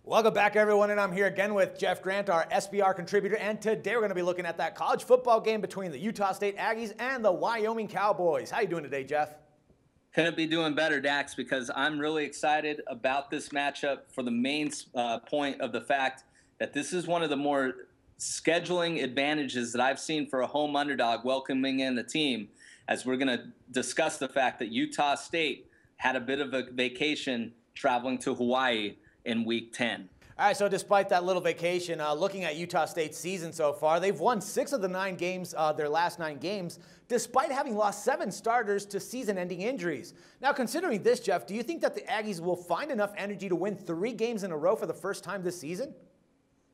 Welcome back, everyone, and I'm here again with Jeff Grant, our SBR contributor, and today we're going to be looking at that college football game between the Utah State Aggies and the Wyoming Cowboys. How you doing today, Jeff? Couldn't be doing better, Dax, because I'm really excited about this matchup for the main point of the fact that this is one of the more scheduling advantages that I've seen for a home underdog welcoming in the team, as we're going to discuss the fact that Utah State had a bit of a vacation traveling to Hawaii in Week 10. All right, so despite that little vacation, looking at Utah State's season so far, they've won 6 of the 9 games, their last 9 games, despite having lost 7 starters to season-ending injuries. Now, considering this, Jeff, do you think that the Aggies will find enough energy to win 3 games in a row for the first time this season?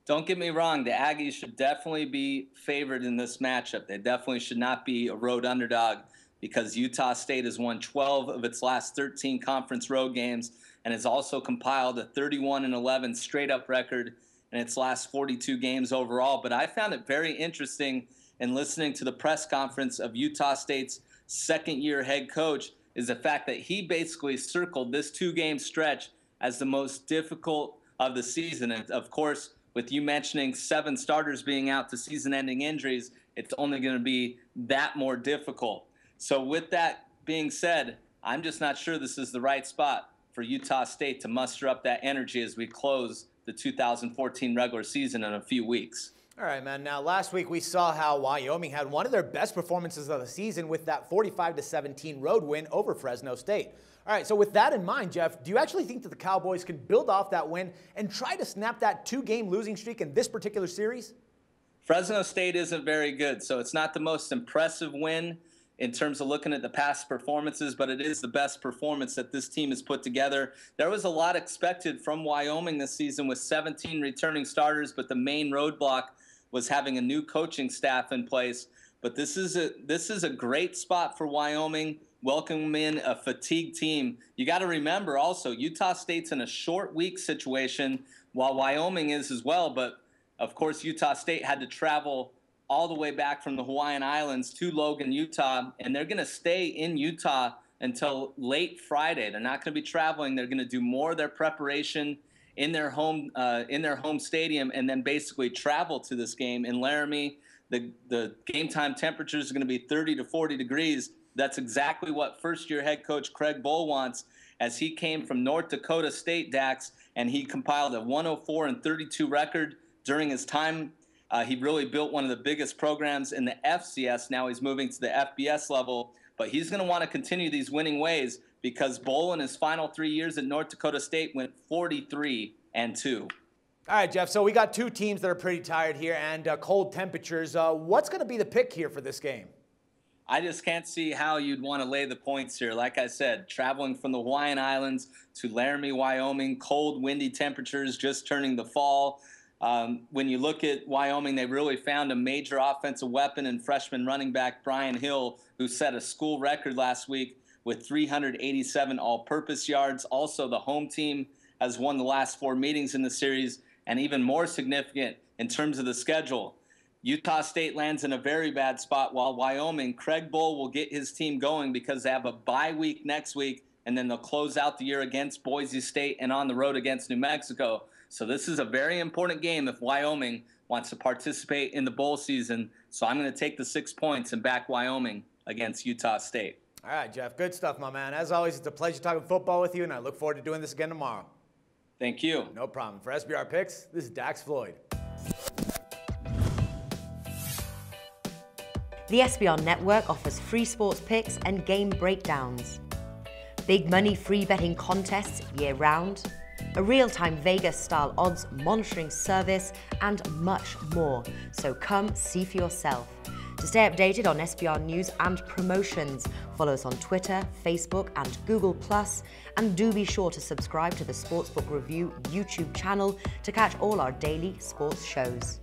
Don't get me wrong, the Aggies should definitely be favored in this matchup. They definitely should not be a road underdog because Utah State has won 12 of its last 13 conference road games and has also compiled a 31-11 straight-up record in its last 42 games overall. But I found it very interesting in listening to the press conference of Utah State's second-year head coach is the fact that he basically circled this 2-game stretch as the most difficult of the season. And, of course, with you mentioning 7 starters being out to season-ending injuries, it's only going to be that more difficult. So with that being said, I'm just not sure this is the right spot for Utah State to muster up that energy as we close the 2014 regular season in a few weeks. All right, man. Now, last week we saw how Wyoming had one of their best performances of the season with that 45-17 road win over Fresno State. All right, so with that in mind, Jeff, do you actually think that the Cowboys can build off that win and try to snap that 2-game losing streak in this particular series? Fresno State isn't very good, so it's not the most impressive win in terms of looking at the past performances, but it is the best performance that this team has put together. There was a lot expected from Wyoming this season with 17 returning starters, but the main roadblock was having a new coaching staff in place. But this is a great spot for Wyoming, welcoming in a fatigued team. You got to remember also, Utah State's in a short week situation, while Wyoming is as well. But, of course, Utah State had to travel all the way back from the Hawaiian Islands to Logan, Utah, and they're going to stay in Utah until late Friday. They're not going to be traveling. They're going to do more of their preparation in their home stadium, and then basically travel to this game in Laramie. The game time temperatures are going to be 30 to 40 degrees. That's exactly what first-year head coach Craig Bohl wants, as he came from North Dakota State, Dax, and he compiled a 104-32 record during his time. He really built one of the biggest programs in the FCS. Now he's moving to the FBS level, but he's going to want to continue these winning ways because Bohl in his final 3 years at North Dakota State went 43-2. All right, Jeff, so we got 2 teams that are pretty tired here and cold temperatures. What's going to be the pick here for this game? I just can't see how you'd want to lay the points here. Like I said, traveling from the Hawaiian Islands to Laramie, Wyoming, cold, windy temperatures, just turning the fall. When you look at Wyoming, they really found a major offensive weapon in freshman running back Brian Hill, who set a school record last week with 387 all-purpose yards. Also, the home team has won the last 4 meetings in the series, and even more significant in terms of the schedule, Utah State lands in a very bad spot, while Wyoming, Craig Bohl will get his team going because they have a bye week next week, and then they'll close out the year against Boise State and on the road against New Mexico. So this is a very important game if Wyoming wants to participate in the bowl season. So I'm going to take the 6 points and back Wyoming against Utah State. All right, Jeff. Good stuff, my man. As always, it's a pleasure talking football with you, and I look forward to doing this again tomorrow. Thank you. No problem. For SBR Picks, this is Dax Floyd. The SBR Network offers free sports picks and game breakdowns, big money free betting contests year-round, a real-time Vegas-style odds monitoring service, and much more. So come see for yourself. To stay updated on SBR news and promotions, follow us on Twitter, Facebook, and Google+, and do be sure to subscribe to the Sportsbook Review YouTube channel to catch all our daily sports shows.